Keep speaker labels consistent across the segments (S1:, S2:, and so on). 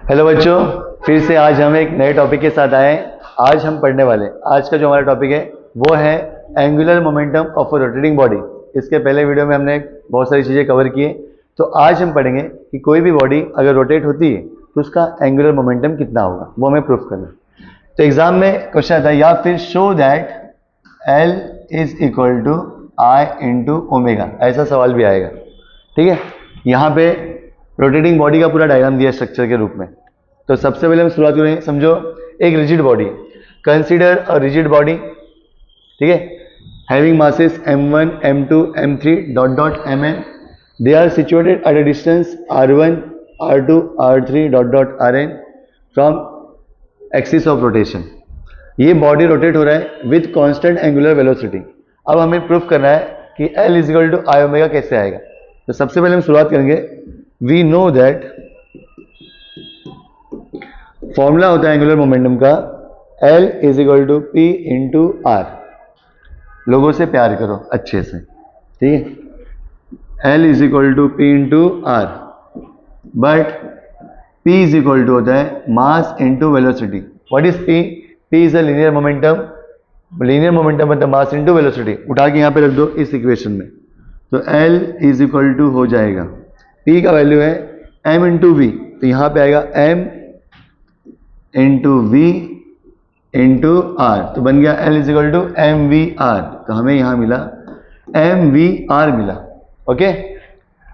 S1: Hello बच्चों, फिर से आज हम एक नए टॉपिक के साथ आए हैं। आज हम पढ़ने वाले आज का जो हमारा टॉपिक है वो है angular momentum of a rotating body. इसके पहले वीडियो में हमने बहुत सारी चीज़ें कवर की है, तो आज हम पढ़ेंगे कि कोई भी बॉडी अगर रोटेट होती है तो उसका एंगुलर मोमेंटम कितना होगा, वो हमें प्रूफ करना है। तो एग्जाम में क्वेश्चन आता है या फिर show that L is equal to I into omega, ऐसा सवाल भी आएगा। ठीक है, यहाँ पे रोटेटिंग बॉडी का पूरा डायग्राम दिया स्ट्रक्चर के रूप में। तो सबसे पहले हम शुरुआत करेंगे। समझो एक rigid body, consider a rigid body, ठीक है, having masses m1 m2 m3 dot dot mn, they are situated at a distance r1 r2 r3 dot dot rn from axis of rotation. ये बॉडी रोटेट हो रहा है with constant angular velocity. अब हमें proof करना है कि L is equal to I omega कैसे आएगा। तो सबसे पहले हम शुरुआत करेंगे। वी नो दैट फॉर्मूला होता है एंगुलर मोमेंटम का L is equal to P into R. लोगों से प्यार करो अच्छे से, ठीक है। L is equal to P into R, but P is equal to होता है mass into velocity. What is P? P is a linear momentum. Linear momentum मतलब मास इंटू वेलोसिटी। उठा के यहाँ पे रख दो इस इक्वेशन में। तो L इज इक्वल टू हो जाएगा, P का वैल्यू है m इंटू वी, तो यहाँ पे आएगा m into V into R, तो बन गया L is equal to M V R. तो हमें यहाँ मिला एम वी आर मिला। ओके,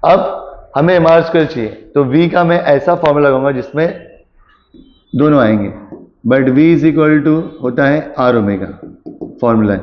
S1: अब हमें एम आर स्क्वायर चाहिए, तो V का मैं ऐसा फॉर्मूला लगाऊंगा जिसमें दोनों आएंगे, but V is equal to होता है आर ओमेगा फॉर्मूला है।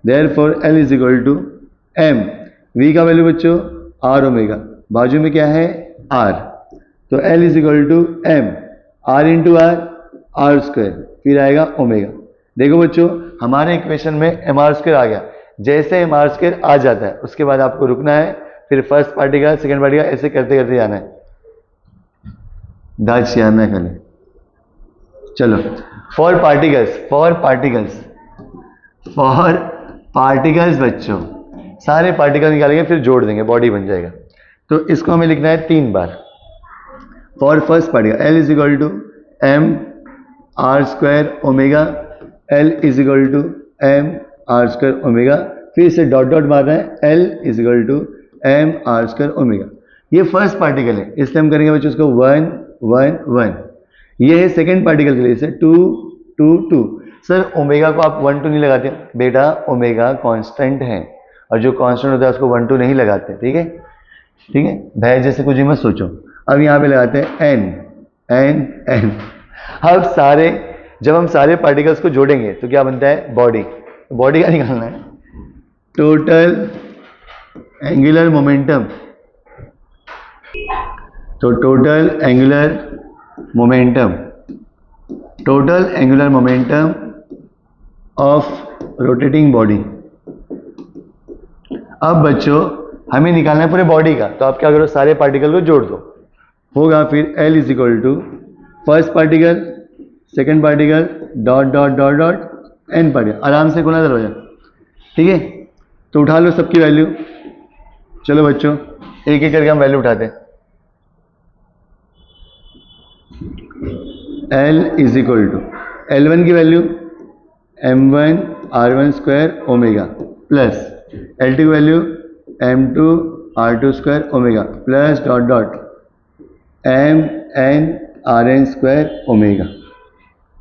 S1: Therefore L is equal to m, V का वैल्यू बच्चों आर ओमेगा, बाजू में क्या है R, तो L is equal to m R into R square, फिर आएगा ओमेगा। देखो बच्चों हमारे इक्वेशन में एम आर स्क्वायर आ गया। जैसे एम आर स्क्वायर आ जाता है उसके बाद आपको रुकना है, फिर फर्स्ट पार्टिकल सेकंड पार्टिकल ऐसे करते करते जाना है। दाज याद ना करें। चलो फॉर पार्टिकल्स बच्चों सारे पार्टिकल निकालेंगे, फिर जोड़ देंगे, बॉडी बन जाएगा। तो इसको हमें लिखना है 3 बार। For first particle L is equal to m r square omega, L is equal to m r square omega, फिर से डॉट डॉट मारना है L is equal to m r square omega. ये फर्स्ट पार्टिकल है इसलिए हम करेंगे बच्चों इसको 1 1 1। ये है सेकेंड पार्टिकल के लिए, इसे 2 2 2। सर ओमेगा को आप 1 2 नहीं लगाते बेटा, ओमेगा कांस्टेंट है और जो कांस्टेंट होता है उसको 1 2 नहीं लगाते। ठीक है, ठीक है, भय जैसे कुछ ही मत सोचो। अब यहाँ पे लगाते हैं n n n। अब जब हम सारे पार्टिकल्स को जोड़ेंगे तो क्या बनता है बॉडी। बॉडी का निकालना है टोटल एंगुलर मोमेंटम। तो total angular momentum of rotating body. अब बच्चों हमें निकालना है पूरे बॉडी का, तो आप क्या करो सारे पार्टिकल को जोड़ दो, होगा फिर L is equal to first particle second particle dot dot dot dot n particle. आराम से खोला दरवाजा, ठीक है। तो उठा लो सबकी वैल्यू। चलो बच्चों एक एक करके हम वैल्यू उठाते हैं। L is equal to L1 की value m1 r1 square omega plus L2 की value m2 r2 square omega plus dot dot m n rn square omega.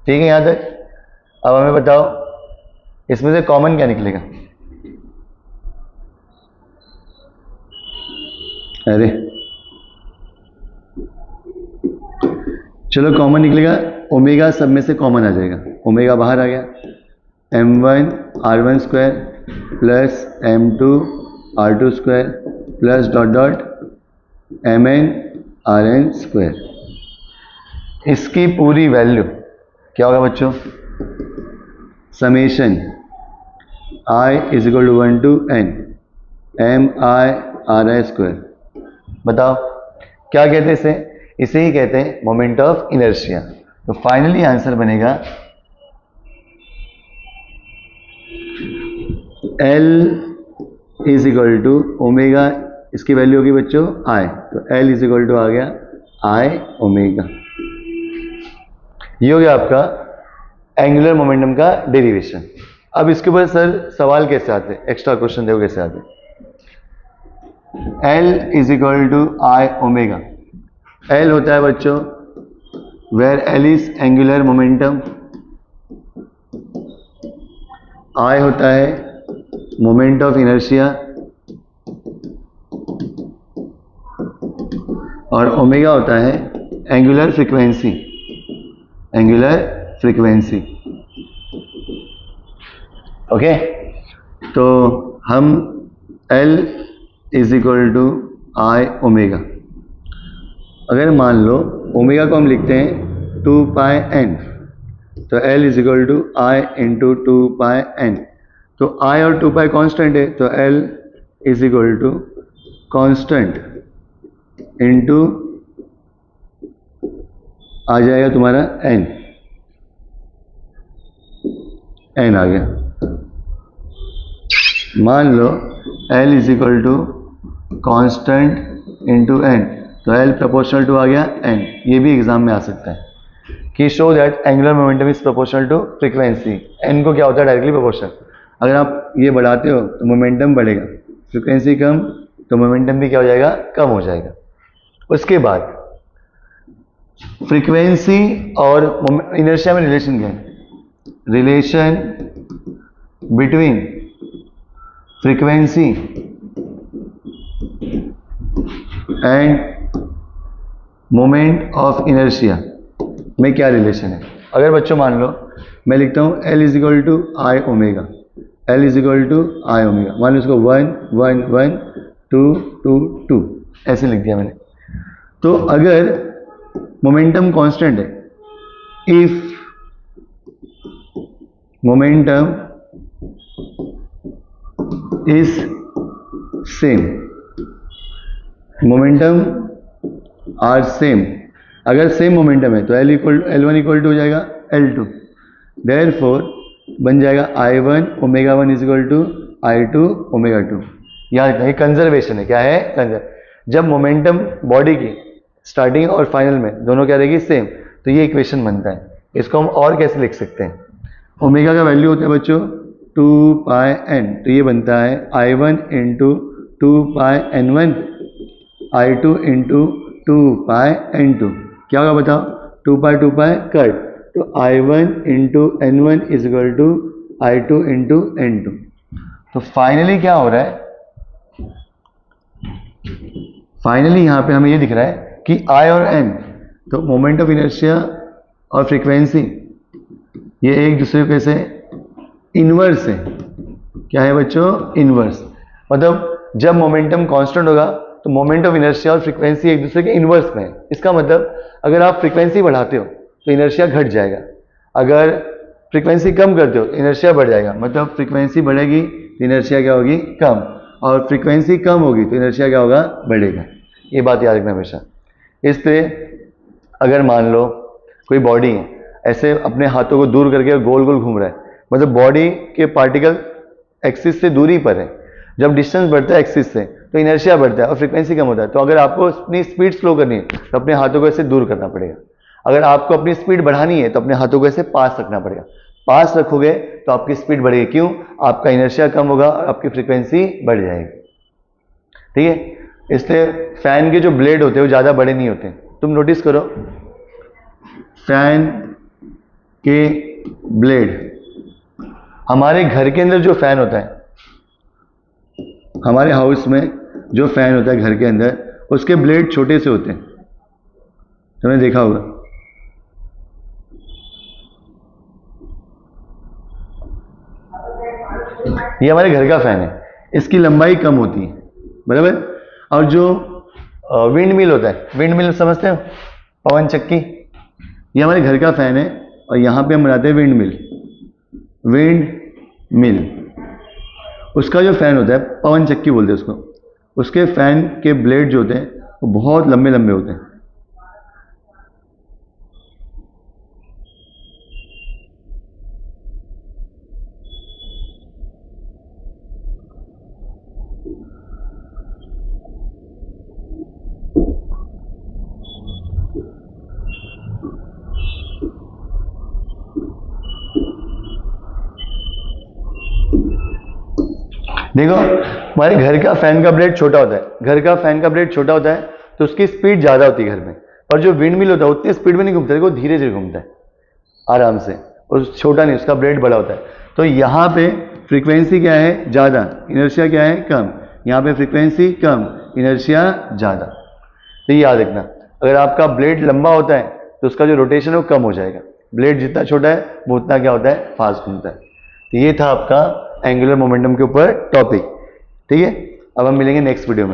S1: ठीक है यहाँ तक। अब हमें बताओ इसमें से कॉमन क्या निकलेगा। अरे चलो कॉमन निकलेगा, ओमेगा सब में से कॉमन आ जाएगा, ओमेगा बाहर आ गया। m1 r1 square plus m2 r2 square plus dot dot mn rn square. इसकी पूरी वैल्यू क्या होगा बच्चों, summation i is equal to 1 to n m i r i square. बताओ क्या कहते हैं इसे ही कहते हैं मोमेंट ऑफ इनर्शिया। तो फाइनली आंसर बनेगा L is equal to omega, इसकी वैल्यू होगी बच्चों I, तो L इज इक्वल टू आ गया I ओमेगा। ये हो गया आपका एंगुलर मोमेंटम का डेरिवेशन। अब इसके ऊपर सर सवाल कैसे आते, एक्स्ट्रा क्वेश्चन देखो कैसे आते। L is equal to I omega. L होता है बच्चों where L is angular momentum, I होता है मोमेंट ऑफ इनर्शिया और ओमेगा होता है angular frequency, angular frequency. Okay, तो हम L is equal to I omega, अगर मान लो ओमेगा को हम लिखते हैं 2 पाई एन, तो L is equal to I into 2 pi N. तो I और 2 पाई कॉन्स्टेंट है, तो L is equal to constant into आ जाएगा तुम्हारा N, N आ गया। मान लो L is equal to constant into N, तो L प्रोपोर्शनल टू आ गया N। ये भी एग्जाम में आ सकता है कि show that angular momentum is proportional to frequency. N को क्या होता है, डायरेक्टली प्रोपोर्शनल। अगर आप ये बढ़ाते हो तो मोमेंटम बढ़ेगा, फ्रीक्वेंसी कम तो मोमेंटम भी क्या हो जाएगा, कम हो जाएगा। उसके बाद फ्रीक्वेंसी और इनर्शिया में रिलेशन क्या है, relation between frequency end moment of inertia में क्या रिलेशन है। अगर बच्चों मान लो मैं लिखता हूँ L is equal to I omega, L is equal to I omega, मान लो इसको 1 1 1 2 2 2 ऐसे लिख दिया मैंने। तो अगर मोमेंटम कांस्टेंट है, if momentum is same, momentum are same, अगर सेम मोमेंटम है तो L1 इक्वल टू हो जाएगा L2, देयरफॉर बन जाएगा I1 omega 1 is equal to I2 omega 2। यहाँ कंजर्वेशन है, क्या है, कंजर्व। जब मोमेंटम बॉडी की स्टार्टिंग और फाइनल में दोनों क्या रहेगी, सेम, तो ये इक्वेशन बनता है। इसको हम और कैसे लिख सकते हैं, ओमेगा का वैल्यू होता है बच्चों 2 पाई n, तो ये बनता है I1 इंटू 2 पाई n1 I2 इंटू 2 पाई n2। क्या होगा बताओ, 2 पाई कट, तो I1 into n1 is equal to I2 into n2। तो फाइनली क्या हो रहा है, फाइनली यहाँ पे हमें ये दिख रहा है कि I और N, तो मोमेंट ऑफ इनर्शिया और फ्रीक्वेंसी ये एक दूसरे के से इनवर्स है। क्या है बच्चों, इनवर्स। मतलब जब मोमेंटम कांस्टेंट होगा तो मोमेंट ऑफ इनर्शिया और फ्रीक्वेंसी एक दूसरे के इनवर्स में है। इसका मतलब अगर आप फ्रीक्वेंसी बढ़ाते हो तो इनर्शिया घट जाएगा, अगर फ्रीक्वेंसी कम करते हो तो इनर्शिया बढ़ जाएगा। मतलब फ्रीक्वेंसी बढ़ेगी तो इनर्शिया क्या होगी, कम, और फ्रीक्वेंसी कम होगी तो इनर्शिया क्या होगा, बढ़ेगा। ये बात याद रखना हमेशा। इसलिए अगर मान लो कोई बॉडी है, ऐसे अपने हाथों को दूर करके गोल गोल घूम रहा है, मतलब बॉडी के पार्टिकल एक्सिस से दूरी पर है। जब डिस्टेंस बढ़ता है एक्सिस से तो इनर्शिया बढ़ता है और फ्रीक्वेंसी कम होता है। तो अगर आपको अपनी स्पीड स्लो करनी है तो अपने हाथों को ऐसे दूर करना पड़ेगा। अगर आपको अपनी स्पीड बढ़ानी है तो अपने हाथों को ऐसे पास रखना पड़ेगा। पास रखोगे तो आपकी स्पीड बढ़ेगी, क्यों, आपका इनर्शिया कम होगा और आपकी फ्रीक्वेंसी बढ़ जाएगी। ठीक है, इसलिए फैन के जो ब्लेड होते हैं वो ज़्यादा बड़े नहीं होते। तुम नोटिस करो, फैन के ब्लेड, हमारे घर के अंदर जो फैन होता है, हमारे हाउस में जो फैन होता है घर के अंदर, उसके ब्लेड छोटे से होते हैं, तुमने देखा होगा। ये हमारे घर का फैन है, इसकी लंबाई कम होती है, बराबर। और जो विंड मिल होता है, विंड मिल समझते हो, पवन चक्की, ये हमारे घर का फैन है और यहाँ पे हम बनाते हैं विंड मिल। विंड मिल, उसका जो फैन होता है पवन चक्की बोलते हैं उसको, उसके फैन के ब्लेड जो होते हैं वो बहुत लंबे लंबे होते हैं। देखो हमारे घर का फैन का ब्लेड छोटा होता है, घर का फैन का ब्लेड छोटा होता है तो उसकी स्पीड ज़्यादा होती है घर में, और जो विंड मिल होता है उतनी स्पीड में नहीं घूमता, देखो धीरे धीरे घूमता है आराम से, और छोटा नहीं, उसका ब्लेड बड़ा होता है। तो यहाँ पे फ्रीक्वेंसी क्या है, ज़्यादा, इनर्शिया क्या है, कम। यहाँ पे फ्रीक्वेंसी कम, इनर्शिया ज़्यादा। तो ये याद रखना, अगर आपका ब्लेड लंबा होता है तो उसका जो रोटेशन है वो कम हो जाएगा, ब्लेड जितना छोटा है वो उतना क्या होता है, फास्ट घूमता है। तो ये था आपका एंगुलर मोमेंटम के ऊपर टॉपिक। ठीक है, अब हम मिलेंगे नेक्स्ट वीडियो में।